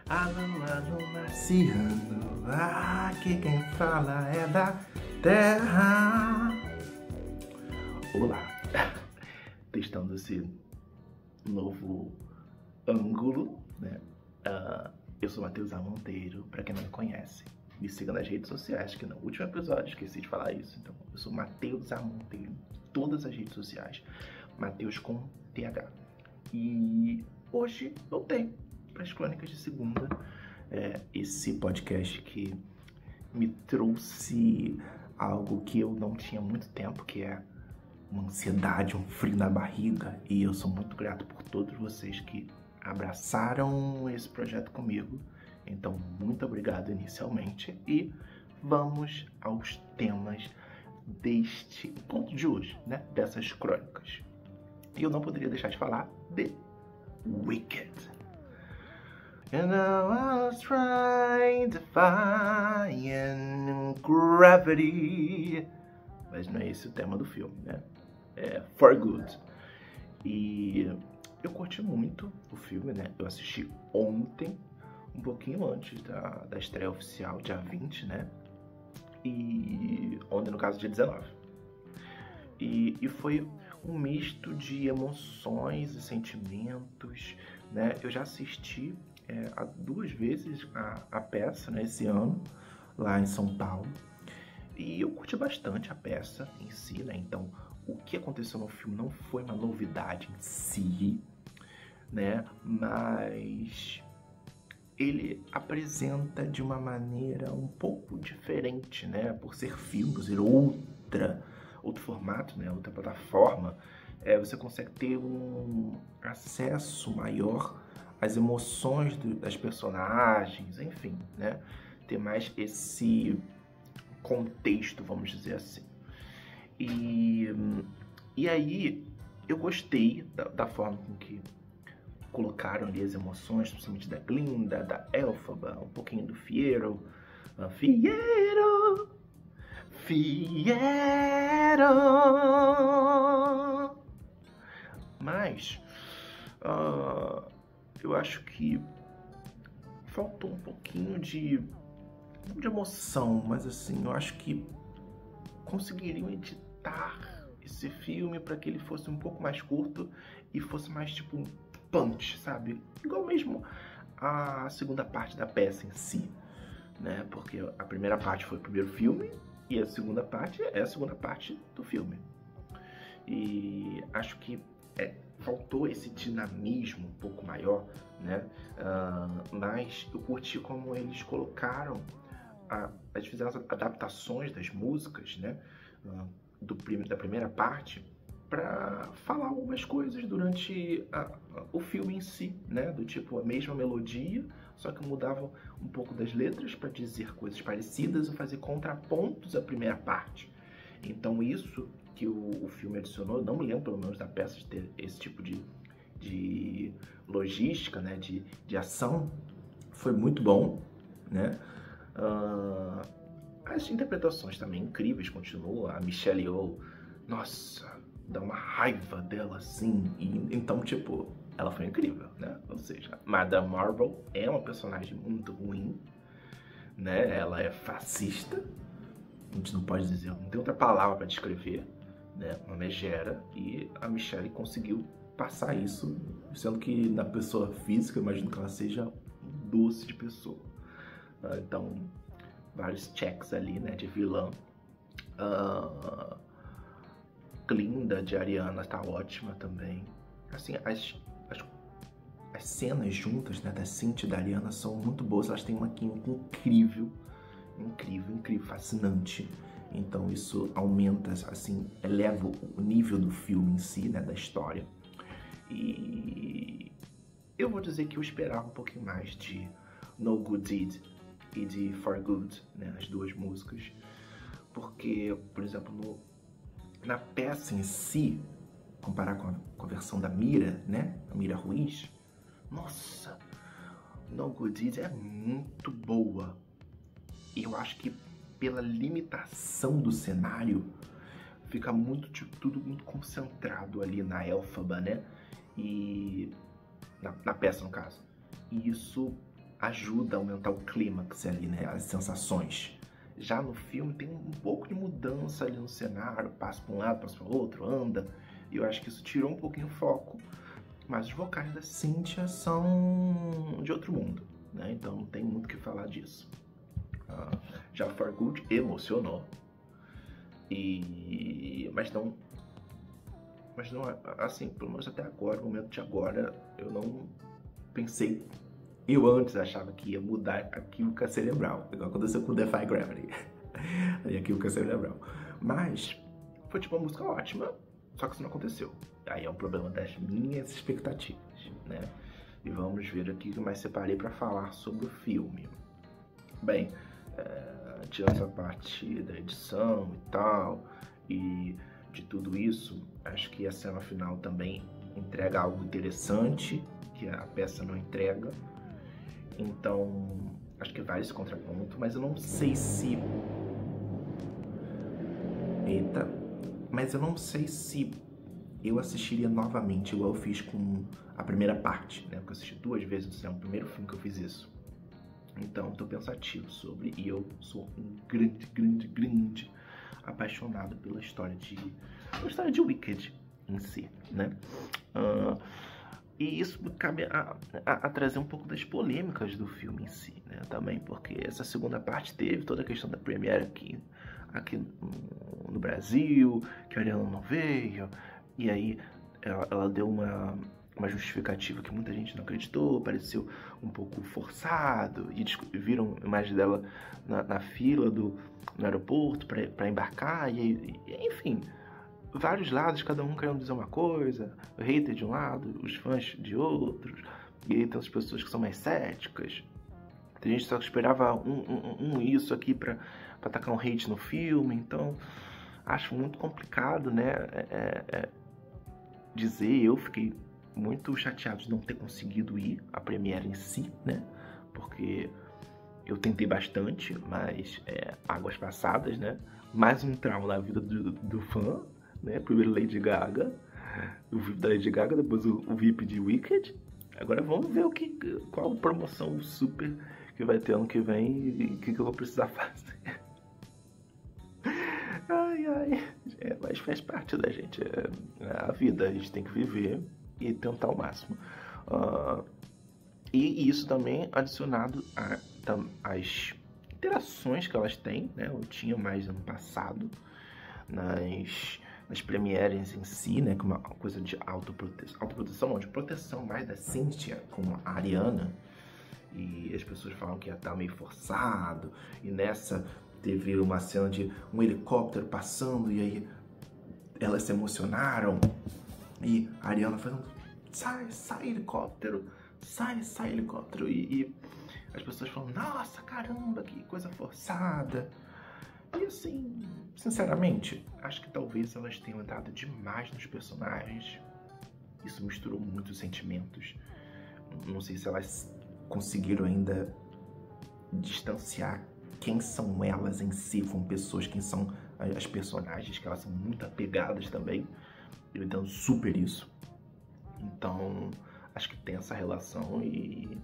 Alô, alô, marciano, aqui quem fala é da Terra. Olá, testando esse novo ângulo, né? Eu sou Matheus Monteiro, pra quem não me conhece. Me siga nas redes sociais, que no último episódio esqueci de falar isso. Então, eu sou Matheus Monteiro em todas as redes sociais. Matheus com TH. E hoje eu tenho para as Crônicas de Segunda, esse podcast que me trouxe algo que eu não tinha muito tempo, que é uma ansiedade, um frio na barriga. E eu sou muito grato por todos vocês que abraçaram esse projeto comigo. Então, muito obrigado inicialmente. E vamos aos temas deste ponto de hoje, né? Dessas crônicas. E eu não poderia deixar de falar de Wicked. And I was trying to find gravity. Mas não é esse o tema do filme, né? É For Good. E eu curti muito o filme, né? Eu assisti ontem, um pouquinho antes da estreia oficial, dia 20, né? E ontem, no caso, dia 19. E foi um misto de emoções e sentimentos, né? Eu já assisti duas vezes a peça, né, esse ano, lá em São Paulo. E eu curti bastante a peça em si, né? Então, o que aconteceu no filme não foi uma novidade em si, né? Mas ele apresenta de uma maneira um pouco diferente, né? Por ser filme, por ser outro formato, né? Outra plataforma, você consegue ter um acesso maior às emoções das personagens, enfim, né? Ter mais esse contexto, vamos dizer assim. E aí eu gostei da forma com que colocaram ali as emoções, principalmente da Glinda, da Elphaba, um pouquinho do Fiyero. Mas eu acho que faltou um pouquinho não de emoção, mas assim, eu acho que conseguiriam editar esse filme para que ele fosse um pouco mais curto e fosse mais tipo um punch, sabe? Igual mesmo a segunda parte da peça em si, né? Porque a primeira parte foi o primeiro filme e a segunda parte é a segunda parte do filme. E acho que faltou esse dinamismo um pouco maior, né? Mas eu curti como eles colocaram, eles fizeram as adaptações das músicas, né? Da primeira parte, para falar algumas coisas durante o filme em si, né? Do tipo, a mesma melodia, só que mudavam um pouco das letras para dizer coisas parecidas ou fazer contrapontos à primeira parte. Então isso que o filme adicionou, eu não me lembro pelo menos da peça de ter esse tipo de logística, né? De ação, foi muito bom, né? As interpretações também incríveis continuam. A Michelle Yeoh, nossa, dá uma raiva dela assim. E então, tipo, ela foi incrível, né? Ou seja, Madame Marvel é uma personagem muito ruim, né? Ela é fascista. A gente não pode dizer, não tem outra palavra para descrever, né? Uma megera. E a Michelle conseguiu passar isso, sendo que na pessoa física, eu imagino que ela seja um doce de pessoa. Então, vários checks ali, né, de vilã. Glinda de Ariana tá ótima também. Assim, as cenas juntas, né, da Cynthia e da Ariana são muito boas. Elas têm uma química incrível, fascinante. Então isso aumenta, assim, eleva o nível do filme em si, né, da história. E eu vou dizer que eu esperava um pouquinho mais de No Good Deed e de For Good, né, as duas músicas, porque, por exemplo, na peça em si, comparar com a versão da Mira, né, a Mira Ruiz, nossa, No Good Deed é muito boa. E eu acho que pela limitação do cenário, fica tudo muito concentrado ali na Elphaba, né, e na peça, no caso. E isso ajuda a aumentar o clímax ali, né? As sensações. Já no filme tem um pouco de mudança ali no cenário, passa para um lado, passa para o outro, anda. E eu acho que isso tirou um pouquinho o foco. Mas os vocais da Cynthia são de outro mundo, né? Então não tem muito o que falar disso. Já For Good emocionou. Mas não, assim, pelo menos até agora, no momento de agora, eu não pensei. Eu antes achava que ia mudar a química cerebral, igual aconteceu com Defy Gravity. Aí a química cerebral. Mas foi tipo uma música ótima, só que isso não aconteceu. Aí é um problema das minhas expectativas, né? E vamos ver aqui o que mais separei para falar sobre o filme. Bem, tirando essa parte da edição e tal, e de tudo isso, acho que a cena final também entrega algo interessante, que a peça não entrega. Então, acho que vale esse contraponto, mas eu não sei se... Mas eu não sei se eu assistiria novamente, igual eu fiz com a primeira parte, né? Porque eu assisti 2 vezes no cinema, o primeiro filme que eu fiz isso. Então, tô pensativo sobre, e eu sou um grande apaixonado pela história de Wicked em si, né? E isso cabe a trazer um pouco das polêmicas do filme em si, né? Também, porque essa segunda parte teve toda a questão da premiere aqui no Brasil, que a Ariana não veio, e aí ela deu uma justificativa que muita gente não acreditou, pareceu um pouco forçado, e viram imagem dela na fila no aeroporto para embarcar, e enfim, vários lados, cada um querendo dizer uma coisa, o hater de um lado, os fãs de outros, e aí tem as pessoas que são mais céticas. Tem gente que só esperava isso aqui para atacar um hate no filme, então acho muito complicado, né, dizer. Eu fiquei muito chateado de não ter conseguido ir à premiere em si, né, porque eu tentei bastante, mas águas passadas, né, mais um trauma na vida do fã, né, primeiro Lady Gaga, o VIP da Lady Gaga, depois o VIP de Wicked. Agora vamos ver qual promoção super que vai ter ano que vem e o que eu vou precisar fazer. Mas faz parte da gente, a vida, a gente tem que viver e tentar o máximo. E isso também adicionado às interações que elas têm, né? Eu tinha mais ano passado nas premieres em si, né? Com uma coisa de autoproteção, não, de proteção mais da Cynthia com a Ariana. E as pessoas falam que ia estar meio forçado, e nessa teve uma cena de um helicóptero passando, e aí elas se emocionaram, e a Ariana falando, sai helicóptero, sai helicóptero, e as pessoas falam, nossa, caramba, que coisa forçada. E assim, sinceramente, acho que talvez elas tenham entrado demais nos personagens, isso misturou muitos sentimentos, não sei se elas conseguiram ainda distanciar quem são elas em si, com pessoas, quem são as personagens, que elas são muito apegadas também. Eu entendo super isso. Então, acho que tem essa relação e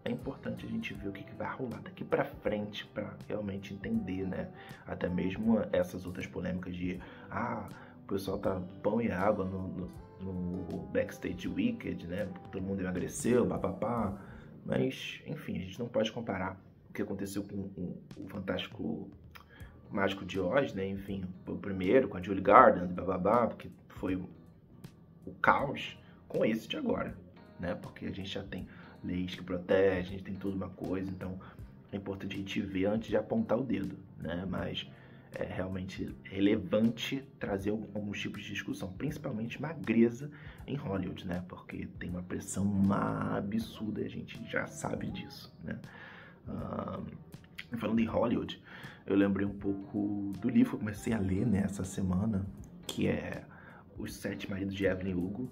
é importante a gente ver o que vai rolar daqui pra frente pra realmente entender, né? Até mesmo essas outras polêmicas de o pessoal tá pão e água no backstage Wicked, né? Todo mundo emagreceu, papapá. Mas, enfim, a gente não pode comparar o que aconteceu com o Fantástico Mágico de Oz, né? Enfim, o primeiro, com a Julie Gardner, bababá, porque foi o caos, com esse de agora, né? Porque a gente já tem leis que protegem, a gente tem toda uma coisa, então é importante a gente ver antes de apontar o dedo, né? Mas é realmente relevante trazer alguns tipos de discussão, principalmente magreza em Hollywood, né? Porque tem uma pressão absurda e a gente já sabe disso, né? Falando em Hollywood, eu lembrei um pouco do livro que eu comecei a ler nessa semana, que é Os 7 Maridos de Evelyn Hugo.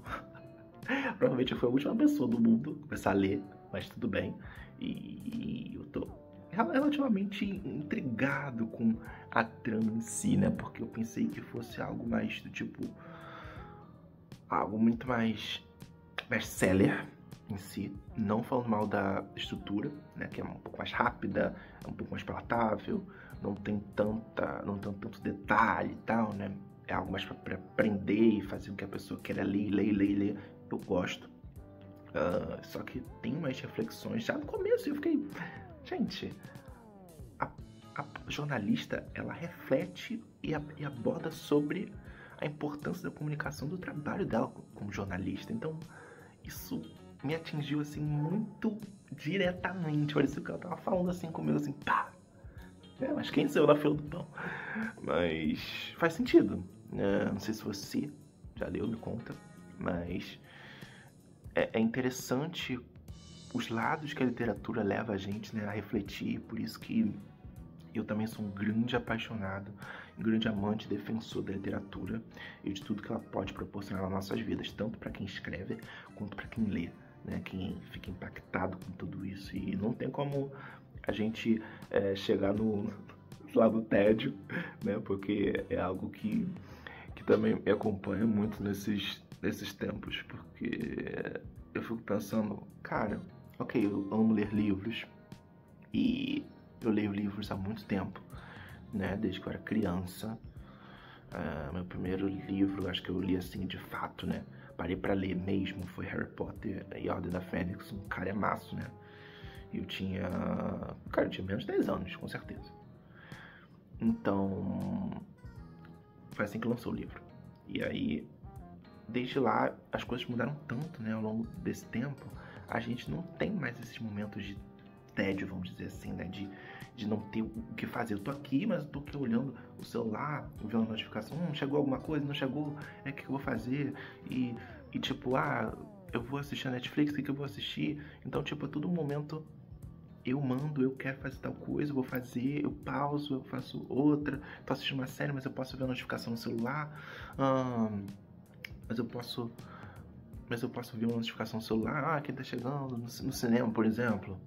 Provavelmente eu fui a última pessoa do mundo a começar a ler, mas tudo bem. E eu tô relativamente intrigado com a trama em si, né? Porque eu pensei que fosse algo mais do tipo... algo muito mais best-seller, em si, não falando mal da estrutura, né, que é um pouco mais rápida, é um pouco mais palatável, não tem tanto detalhe e tal, né, é algo mais para aprender e fazer com que a pessoa queira ler, eu gosto. Só que tem umas reflexões, já no começo eu fiquei, gente, a jornalista, ela reflete e aborda sobre a importância da comunicação do trabalho dela como jornalista, então isso me atingiu, assim, muito diretamente. Parecia que ela tava falando assim comigo, assim, pá! Mas quem saiu na fila do pão? Mas faz sentido. Não sei se você já leu, me conta. Mas é interessante os lados que a literatura leva a gente, né, a refletir. Por isso que eu também sou um grande apaixonado, um grande amante e defensor da literatura e de tudo que ela pode proporcionar nas nossas vidas, tanto para quem escreve quanto para quem lê, né? Quem fica impactado com tudo isso. E não tem como a gente chegar no lado tédio, né? Porque é algo que também me acompanha muito nesses tempos, porque eu fico pensando, cara, ok, eu amo ler livros e eu leio livros há muito tempo, né? Desde que eu era criança. Meu primeiro livro, acho que eu li assim de fato, né? Parei pra ler mesmo, foi Harry Potter e a Ordem da Fênix, um calhamaço, né? E eu tinha menos de 10 anos, com certeza. Então, foi assim que lançou o livro. E aí, desde lá, as coisas mudaram tanto, né? Ao longo desse tempo, a gente não tem mais esses momentos de tédio, vamos dizer assim, né? De não ter o que fazer. Eu tô aqui, mas eu tô aqui olhando o celular, vendo a notificação, chegou alguma coisa, não chegou, o que eu vou fazer? E tipo, eu vou assistir a Netflix, o que eu vou assistir? Então, tipo, a todo momento eu mando, eu quero fazer tal coisa, eu vou fazer, eu pauso, eu faço outra, tô assistindo uma série, mas eu posso ver a notificação no celular, mas eu posso ver uma notificação no celular, quem tá chegando no cinema, por exemplo.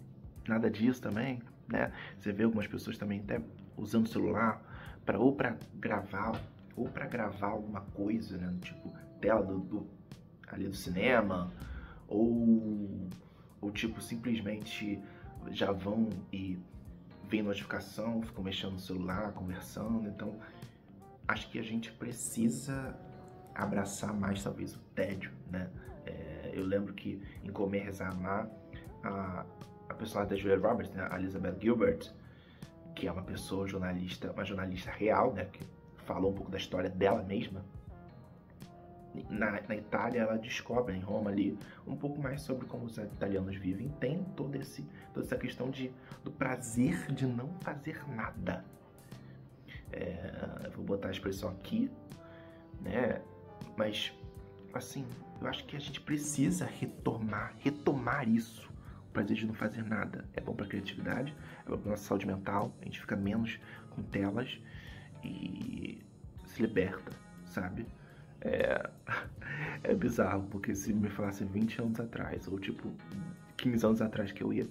Nada disso também, né? Você vê algumas pessoas também até usando o celular para gravar alguma coisa, né? Tipo, tela ali do cinema, ou tipo, simplesmente já vão e vem notificação, ficam mexendo no celular, conversando. Então, acho que a gente precisa abraçar mais, talvez, o tédio, né? Eu lembro que em Comer, Rezar, Amar, a personagem da Julia Roberts, né, a Elizabeth Gilbert, que é uma jornalista real, né, que falou um pouco da história dela mesma. Na Itália, ela descobre, em Roma ali, um pouco mais sobre como os italianos vivem. Tem toda essa questão do prazer de não fazer nada. Eu vou botar a expressão aqui, né, mas, assim, eu acho que a gente precisa retomar isso. O prazer de não fazer nada é bom para a criatividade, é bom para nossa saúde mental, a gente fica menos com telas e se liberta, sabe? É bizarro, porque se me falasse 20 anos atrás, ou tipo 15 anos atrás, que eu ia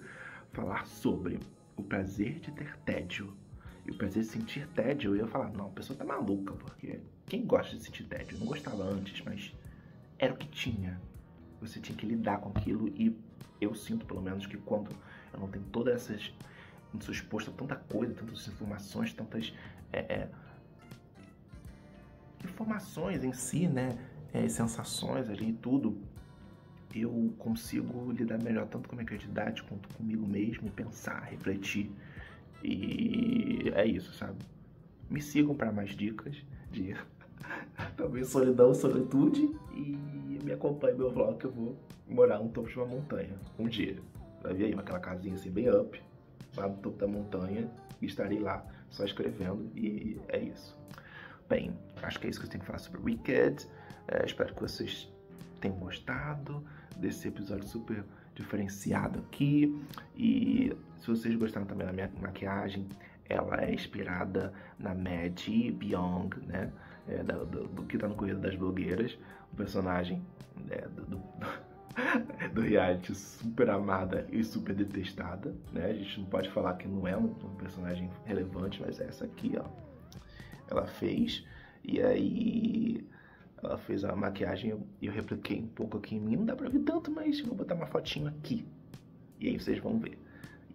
falar sobre o prazer de ter tédio e o prazer de sentir tédio, eu ia falar, não, a pessoa tá maluca, porque quem gosta de sentir tédio? Eu não gostava antes, mas era o que tinha. Você tinha que lidar com aquilo e eu sinto, pelo menos, que quando eu não tenho todas essas... não sou exposto a tanta coisa, tantas informações, tantas informações em si, né? Sensações ali e tudo, eu consigo lidar melhor tanto com a minha criatividade quanto comigo mesmo e pensar, refletir. E é isso, sabe? Me sigam para mais dicas de talvez solidão, solitude, e me acompanhe no meu vlog, que eu vou morar no topo de uma montanha um dia. Vai ver aí aquela casinha assim bem up, lá no topo da montanha, e estarei lá só escrevendo, e é isso. Bem, acho que é isso que eu tenho que falar sobre Wicked. Espero que vocês tenham gostado desse episódio super diferenciado aqui. E se vocês gostaram também da minha maquiagem, ela é inspirada na Maddie Byong, né? Do que tá no Corrida das Blogueiras, o personagem do reality super amada e super detestada, né? A gente não pode falar que não é um personagem relevante, mas essa aqui, ó, ela fez. E aí Ela fez a maquiagem e eu repliquei um pouco aqui em mim. Não dá pra ver tanto, mas eu vou botar uma fotinho aqui. E aí vocês vão ver.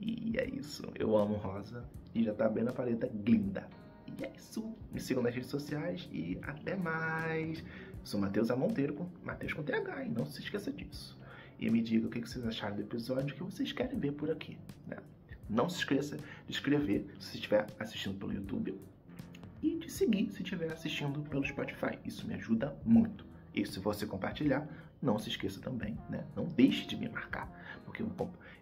E é isso. Eu amo rosa. E já tá bem na paleta linda. E é isso. Me sigam nas redes sociais e até mais. Eu sou Matheus A. Monteiro, Matheus com TH, e não se esqueça disso. E me diga o que vocês acharam do episódio, que vocês querem ver por aqui, né? Não se esqueça de inscrever se você estiver assistindo pelo YouTube e de seguir se estiver assistindo pelo Spotify. Isso me ajuda muito. E se você compartilhar, não se esqueça também, né? Não deixe de me marcar, porque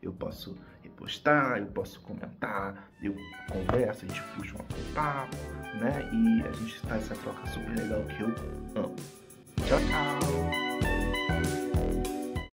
eu posso repostar, eu posso comentar, eu converso, a gente puxa um papo, né? E a gente faz essa troca super legal que eu amo. Tchau, tchau!